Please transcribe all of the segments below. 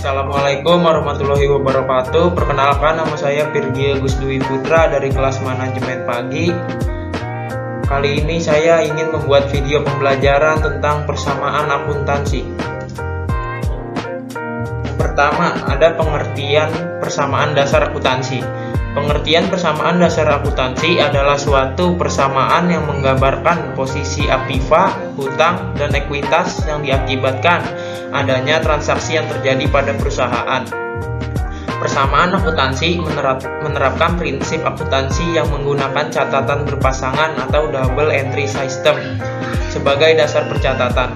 Assalamualaikum warahmatullahi wabarakatuh. Perkenalkan, nama saya Virgi Agus Dwi Putra dari kelas manajemen pagi. Kali ini saya ingin membuat video pembelajaran tentang persamaan akuntansi. Pertama, ada pengertian persamaan dasar akuntansi. Pengertian persamaan dasar akuntansi adalah suatu persamaan yang menggambarkan posisi aktiva, hutang, dan ekuitas yang diakibatkan adanya transaksi yang terjadi pada perusahaan. Persamaan akuntansi menerapkan prinsip akuntansi yang menggunakan catatan berpasangan atau double entry system sebagai dasar percatatan.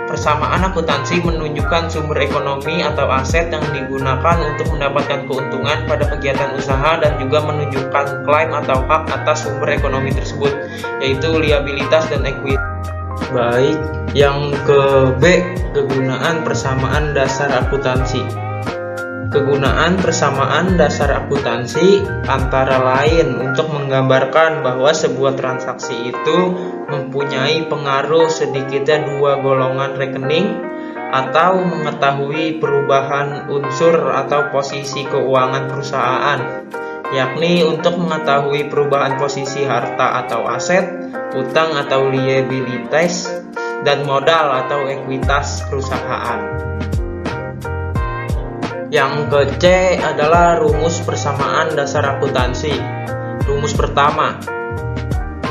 Persamaan akuntansi menunjukkan sumber ekonomi atau aset yang digunakan untuk mendapatkan keuntungan pada kegiatan usaha dan juga menunjukkan klaim atau hak atas sumber ekonomi tersebut, yaitu liabilitas dan ekuitas. Baik, yang ke B, kegunaan persamaan dasar akuntansi. Kegunaan persamaan dasar akuntansi antara lain untuk menggambarkan bahwa sebuah transaksi itu mempunyai pengaruh sedikitnya dua golongan rekening atau mengetahui perubahan unsur atau posisi keuangan perusahaan, yakni untuk mengetahui perubahan posisi harta atau aset, utang atau liabilitas, dan modal atau ekuitas perusahaan. Yang ke C adalah rumus persamaan dasar akuntansi. Rumus pertama,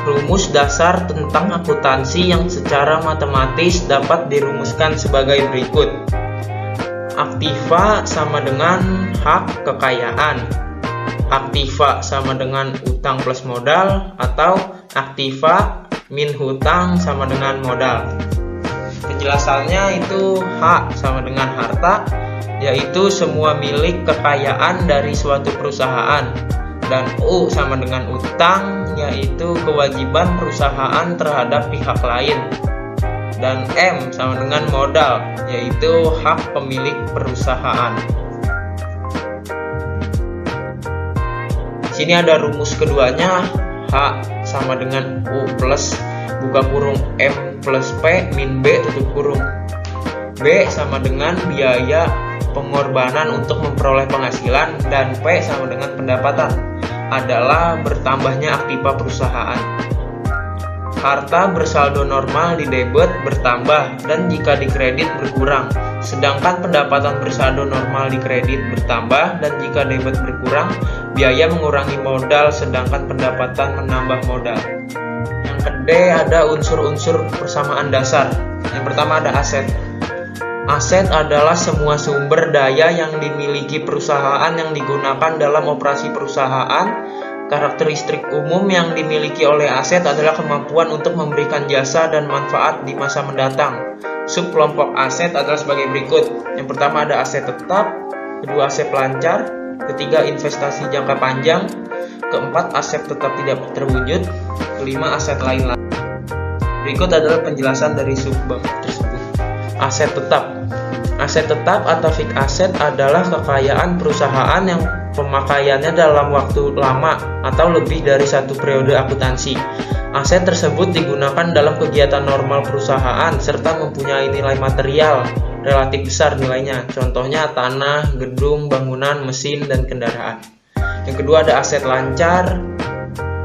rumus dasar tentang akuntansi yang secara matematis dapat dirumuskan sebagai berikut. Aktiva sama dengan hak kekayaan. Aktiva sama dengan utang plus modal, atau aktiva min hutang sama dengan modal. Penjelasannya itu H sama dengan harta, yaitu semua milik kekayaan dari suatu perusahaan, dan U sama dengan utang, yaitu kewajiban perusahaan terhadap pihak lain, dan M sama dengan modal, yaitu hak pemilik perusahaan. Di sini ada rumus keduanya, H sama dengan U plus buka kurung M plus P min B tutup kurung. B sama dengan biaya pengorbanan untuk memperoleh penghasilan, dan P sama dengan pendapatan adalah bertambahnya aktiva perusahaan. Harta bersaldo normal di debit bertambah dan jika di kredit berkurang, sedangkan pendapatan bersaldo normal di kredit bertambah dan jika debit berkurang, biaya mengurangi modal sedangkan pendapatan menambah modal. Yang ke D ada unsur-unsur persamaan dasar. Yang pertama ada aset. Aset adalah semua sumber daya yang dimiliki perusahaan yang digunakan dalam operasi perusahaan. Karakteristik umum yang dimiliki oleh aset adalah kemampuan untuk memberikan jasa dan manfaat di masa mendatang. Subkelompok aset adalah sebagai berikut. Yang pertama ada aset tetap, kedua aset pelancar, ketiga investasi jangka panjang, keempat aset tetap tidak terwujud, kelima aset lain. Berikut adalah penjelasan dari subbab tersebut. Aset tetap. Aset tetap atau fixed asset adalah kekayaan perusahaan yang pemakaiannya dalam waktu lama atau lebih dari satu periode akuntansi. Aset tersebut digunakan dalam kegiatan normal perusahaan serta mempunyai nilai material relatif besar nilainya. Contohnya tanah, gedung, bangunan, mesin, dan kendaraan. Yang kedua ada aset lancar.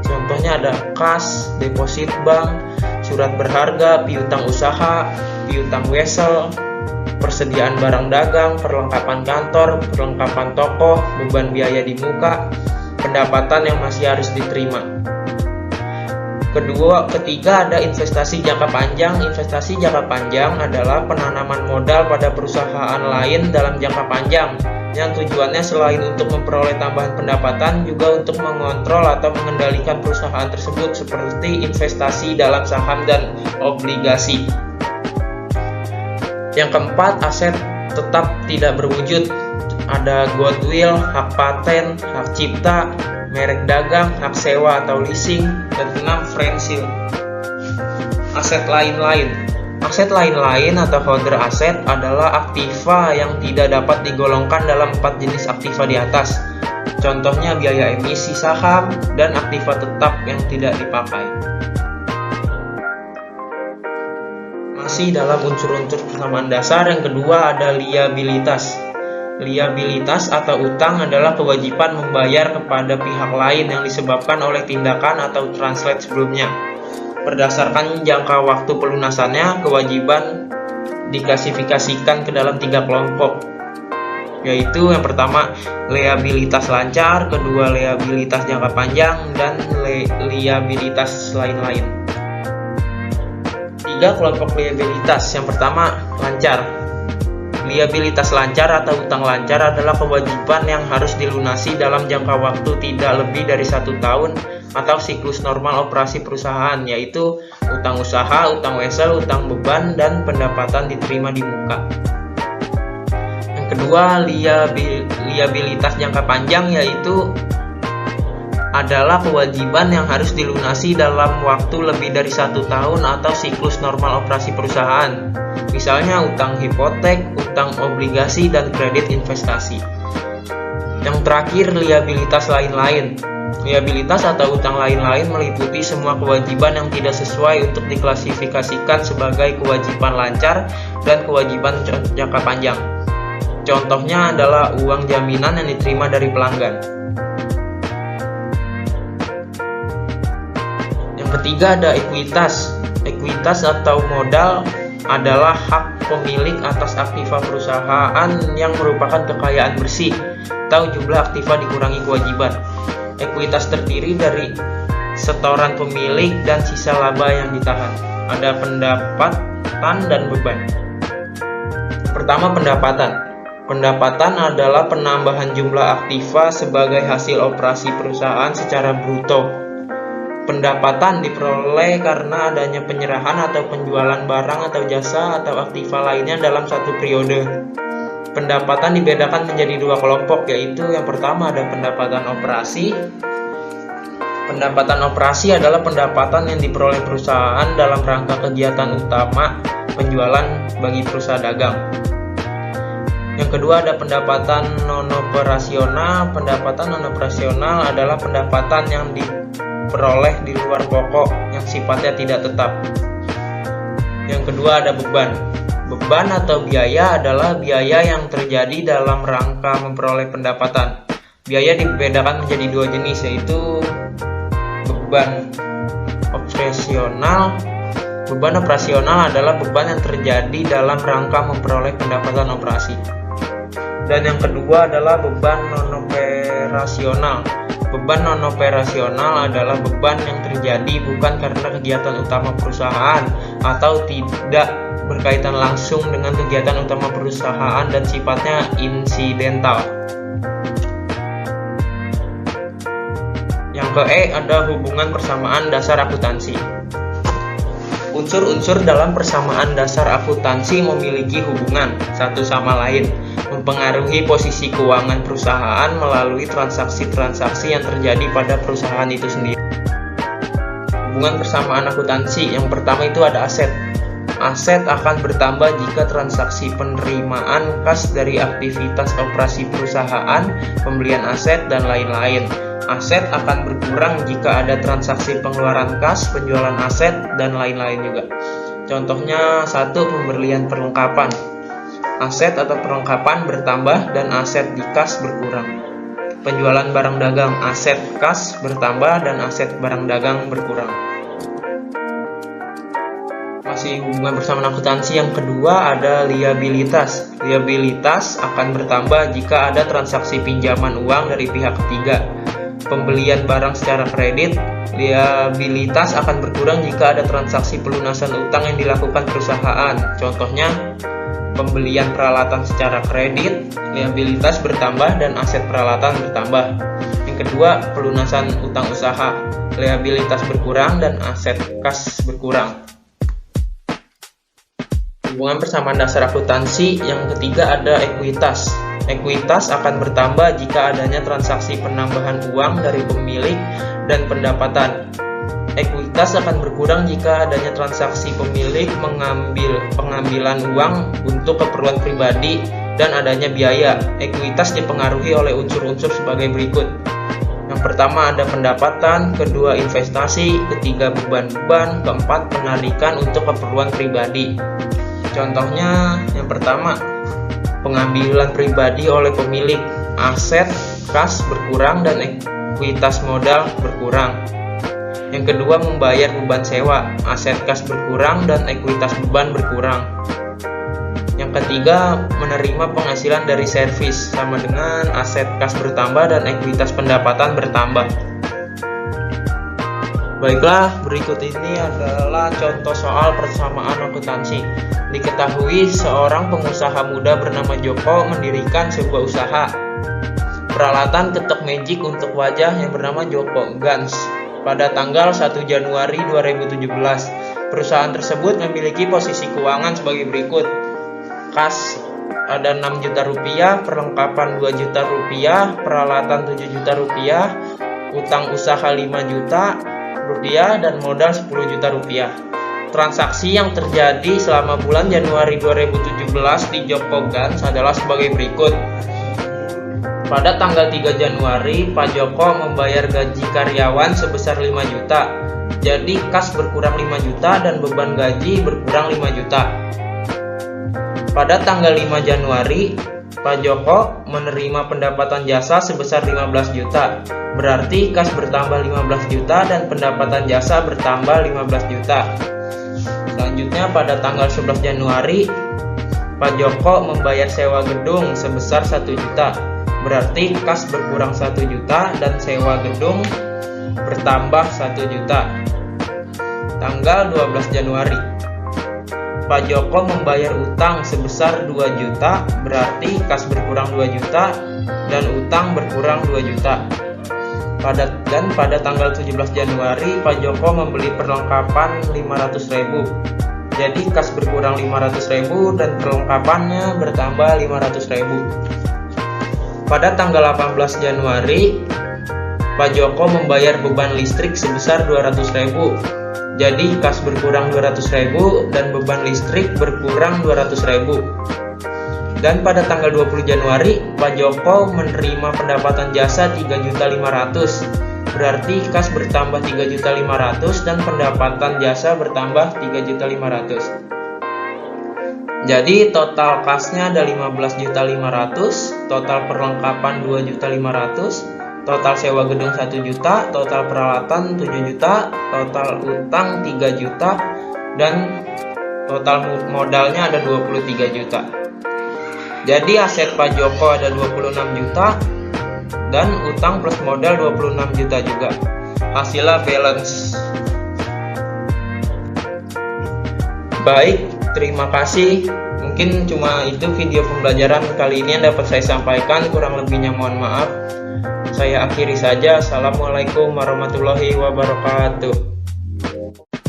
Contohnya ada kas, deposit bank, surat berharga, piutang usaha, piutang wesel, persediaan barang dagang, perlengkapan kantor, perlengkapan toko, beban biaya di muka, pendapatan yang masih harus diterima. Ketiga ada investasi jangka panjang. Investasi jangka panjang adalah penanaman modal pada perusahaan lain dalam jangka panjang, yang tujuannya selain untuk memperoleh tambahan pendapatan juga untuk mengontrol atau mengendalikan perusahaan tersebut, seperti investasi dalam saham dan obligasi. Yang keempat, aset tetap tidak berwujud. Ada goodwill, hak paten, hak cipta, merek dagang, hak sewa atau leasing, dan keenam franchise. Aset lain-lain. Aset lain-lain atau holder aset adalah aktiva yang tidak dapat digolongkan dalam 4 jenis aktiva di atas. Contohnya biaya emisi saham dan aktiva tetap yang tidak dipakai. Masih dalam unsur-unsur persamaan dasar, yang kedua ada liabilitas. Liabilitas atau utang adalah kewajiban membayar kepada pihak lain yang disebabkan oleh tindakan atau translate sebelumnya. Berdasarkan jangka waktu pelunasannya, kewajiban diklasifikasikan ke dalam 3 kelompok, yaitu yang pertama liabilitas lancar, kedua liabilitas jangka panjang, dan liabilitas lain-lain. 3 kelompok liabilitas. Yang pertama, lancar. Liabilitas lancar atau utang lancar adalah kewajiban yang harus dilunasi dalam jangka waktu tidak lebih dari 1 tahun atau siklus normal operasi perusahaan, yaitu utang usaha, utang wesel, utang beban, dan pendapatan diterima di muka. Yang kedua, liabilitas jangka panjang, yaitu adalah kewajiban yang harus dilunasi dalam waktu lebih dari 1 tahun atau siklus normal operasi perusahaan. Misalnya utang hipotek, utang obligasi, dan kredit investasi. Yang terakhir, liabilitas lain-lain. Liabilitas atau utang lain-lain meliputi semua kewajiban yang tidak sesuai untuk diklasifikasikan sebagai kewajiban lancar dan kewajiban jangka panjang. Contohnya adalah uang jaminan yang diterima dari pelanggan. Yang ketiga ada ekuitas. Ekuitas atau modal adalah hak pemilik atas aktiva perusahaan yang merupakan kekayaan bersih atau jumlah aktiva dikurangi kewajiban. Ekuitas terdiri dari setoran pemilik dan sisa laba yang ditahan. Ada pendapatan dan beban. Pertama, pendapatan. Pendapatan adalah penambahan jumlah aktiva sebagai hasil operasi perusahaan secara bruto. Pendapatan diperoleh karena adanya penyerahan atau penjualan barang atau jasa atau aktiva lainnya dalam satu periode. Pendapatan dibedakan menjadi 2 kelompok, yaitu yang pertama ada pendapatan operasi. Pendapatan operasi adalah pendapatan yang diperoleh perusahaan dalam rangka kegiatan utama penjualan bagi perusahaan dagang. Yang kedua ada pendapatan non-operasional. Pendapatan non-operasional adalah pendapatan yang diperoleh di luar pokok yang sifatnya tidak tetap. Yang kedua ada beban. Beban atau biaya adalah biaya yang terjadi dalam rangka memperoleh pendapatan. Biaya dibedakan menjadi 2 jenis, yaitu beban operasional. Beban operasional adalah beban yang terjadi dalam rangka memperoleh pendapatan operasi. Dan yang kedua adalah beban non-operasional. Beban non-operasional adalah beban yang terjadi bukan karena kegiatan utama perusahaan atau tidak berkaitan langsung dengan kegiatan utama perusahaan dan sifatnya insidental. Yang ke-E ada hubungan persamaan dasar akuntansi. Unsur-unsur dalam persamaan dasar akuntansi memiliki hubungan satu sama lain, mempengaruhi posisi keuangan perusahaan melalui transaksi-transaksi yang terjadi pada perusahaan itu sendiri. Hubungan persamaan akuntansi yang pertama itu ada aset. Aset akan bertambah jika transaksi penerimaan kas dari aktivitas operasi perusahaan, pembelian aset, dan lain-lain. Aset akan berkurang jika ada transaksi pengeluaran kas, penjualan aset, dan lain-lain juga. Contohnya 1. Pembelian perlengkapan. Aset atau perlengkapan bertambah dan aset di kas berkurang. Penjualan barang dagang, aset kas bertambah dan aset barang dagang berkurang. Masih hubungan persamaan akuntansi yang kedua ada liabilitas. Liabilitas akan bertambah jika ada transaksi pinjaman uang dari pihak ketiga. Pembelian barang secara kredit. Liabilitas akan berkurang jika ada transaksi pelunasan utang yang dilakukan perusahaan. Contohnya pembelian peralatan secara kredit, liabilitas bertambah dan aset peralatan bertambah. Yang kedua, pelunasan utang usaha. Liabilitas berkurang dan aset kas berkurang. Hubungan persamaan dasar akuntansi yang ketiga ada ekuitas. Ekuitas akan bertambah jika adanya transaksi penambahan uang dari pemilik dan pendapatan. Ekuitas akan berkurang jika adanya transaksi pemilik pengambilan uang untuk keperluan pribadi dan adanya biaya. Ekuitas dipengaruhi oleh unsur-unsur sebagai berikut. Yang pertama ada pendapatan, kedua investasi, ketiga beban-beban, keempat penarikan untuk keperluan pribadi. Contohnya yang pertama, pengambilan pribadi oleh pemilik, aset kas berkurang dan ekuitas modal berkurang. Yang kedua, membayar beban sewa, aset kas berkurang dan ekuitas beban berkurang. Yang ketiga, menerima penghasilan dari servis, sama dengan aset kas bertambah dan ekuitas pendapatan bertambah. Baiklah, berikut ini adalah contoh soal persamaan akuntansi. Diketahui seorang pengusaha muda bernama Joko mendirikan sebuah usaha peralatan ketok magic untuk wajah yang bernama Joko Guns pada tanggal 1 Januari 2017. Perusahaan tersebut memiliki posisi keuangan sebagai berikut. Kas ada 6 juta rupiah, perlengkapan 2 juta rupiah, peralatan 7 juta rupiah, utang usaha 5 juta rupiah, dan modal 10 juta rupiah. Transaksi yang terjadi selama bulan Januari 2017 di Joko Guns adalah sebagai berikut. Pada tanggal 3 Januari, Pak Joko membayar gaji karyawan sebesar 5 juta. Jadi kas berkurang 5 juta dan beban gaji berkurang 5 juta. Pada tanggal 5 Januari, Pak Joko menerima pendapatan jasa sebesar 15 juta. Berarti kas bertambah 15 juta dan pendapatan jasa bertambah 15 juta. Selanjutnya pada tanggal 11 Januari, Pak Joko membayar sewa gedung sebesar 1 juta. Berarti kas berkurang 1 juta dan sewa gedung bertambah 1 juta. Tanggal 12 Januari, Pak Joko membayar utang sebesar 2 juta, berarti kas berkurang 2 juta dan utang berkurang 2 juta. Pada tanggal 17 Januari, Pak Joko membeli perlengkapan 500.000. Jadi kas berkurang 500.000 dan perlengkapannya bertambah 500.000. Pada tanggal 18 Januari, Pak Joko membayar beban listrik sebesar 200.000. Jadi kas berkurang 200.000 dan beban listrik berkurang 200.000. Dan pada tanggal 20 Januari, Pak Joko menerima pendapatan jasa 3.500.000. Berarti kas bertambah 3.500.000 dan pendapatan jasa bertambah 3.500.000. Jadi total kasnya ada 15.500.000, total perlengkapan 2.500.000, total sewa gedung 1 juta, total peralatan 7 juta, total utang 3 juta, dan total modalnya ada 23 juta. Jadi aset Pak Joko ada 26 juta dan utang plus modal 26 juta juga. Hasilnya balance. Baik, terima kasih. Mungkin cuma itu video pembelajaran kali ini yang dapat saya sampaikan. Kurang lebihnya mohon maaf. Saya akhiri saja. Assalamualaikum warahmatullahi wabarakatuh.